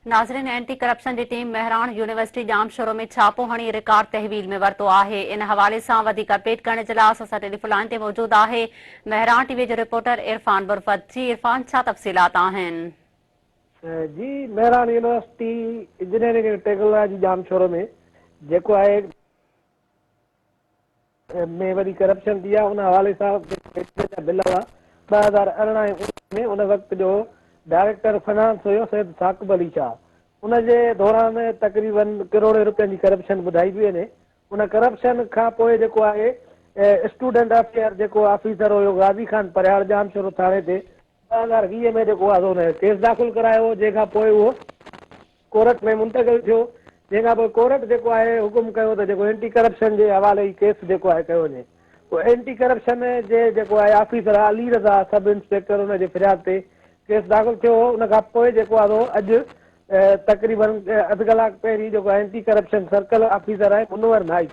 नाज़रीन, anti corruption की team Mehran university Jamshoro में छापो हणी रिकॉर्ड तहवील में वरतो है। इन हवाले से वधीक अपडेट करने के लिए असां टेलीफोन लाइन ते मौजूद है मेहरान टीवी जो रिपोर्टर इरफान बुरफत। जी इरफान, छा तफ़सीलात आहिनि? जी, Mehran university engineering and technology Jamshoro में जेको आहे में वरी करप्शन थी आहे, उन हवाले सां बिल हुआ 2018 में उन वक़्त जो डायरेक्टर फाइनेंस हुयो सैयद साकिब अली शाह। उनजे दौरान तक़रीबन करोड़े रुपयनि जी करप्शन ॿुधाई पई वञे। उन करप्शन खां पोइ जेको आहे स्टूडेंट अफेयर जेको ऑफिसर हुयो गाज़ी खान परियार जामशोरो थाणे ते 2020 में जेको आहे उन केस दाख़िल करायो, जंहिंखां पोइ उहो कोर्ट में मुंतक़िल थियो, जंहिंखां पोइ कोर्ट जेको आहे हुकुम कयो त जेको एंटी करप्शन जे हवाले ई केस जेको आहे कयो वञे। पोइ एंटी करप्शन जे जेको आहे officer Ali Raza sub inspector उनजे फिरियाद ते केस दाख़िल थियो। उनखां पोइ जेको आहे अॼु तक़रीबन अधु कलाक पहिरीं जेको आहे एंटी करप्शन सर्कल ऑफिसर आहे मुनवर नाइक,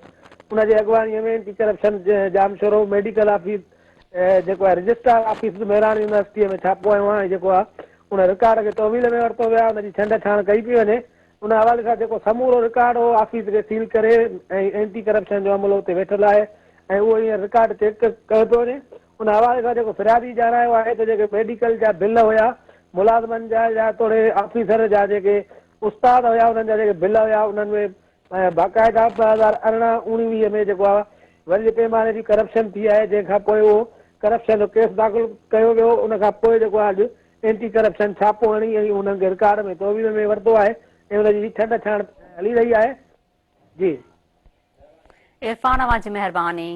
उनजे अॻवानीअ में anti corruption Jamshoro medical office जेको आहे रजिस्ट्रार ऑफिस मेहरान यूनिवर्सिटीअ में छापो आयो आहे। जेको आहे उन रिकॉर्ड खे तहवील में वरितो वियो आहे, उनजी छंड छाण कई पई वञे। उन हवाले सां जेको समूरो रिकॉर्ड हो ऑफिस खे सील करे ऐं एंटी करप्शन जो अमलो उते वेठल आहे ऐं उहो हींअर रिकॉर्ड चेक कयो थो वञे। उन हवाले सां जेको फिरियादी ॼाणायो आहे त जेके मेडिकल जा बिल हुया मुलाज़िमनि जा या तोड़े ऑफिसर जा जेके उस्ताद हुया उन्हनि जा जेके बिल हुया उन्हनि में बाक़ाइदा 2018-19 में जेको आहे वॾे पैमाने जी करप्शन थी आहे, जंहिंखां पोइ उहो करप्शन जो केस दाख़िल कयो वियो। उनखां पोइ जेको आहे अॼु एंटी करप्शन छापो हणी ऐं उन्हनि खे रिकॉर्ड में तहवील में वरितो आहे ऐं उनजी छंड छाण हली रही आहे। जी इरफान, अवां जी मेहरबानी।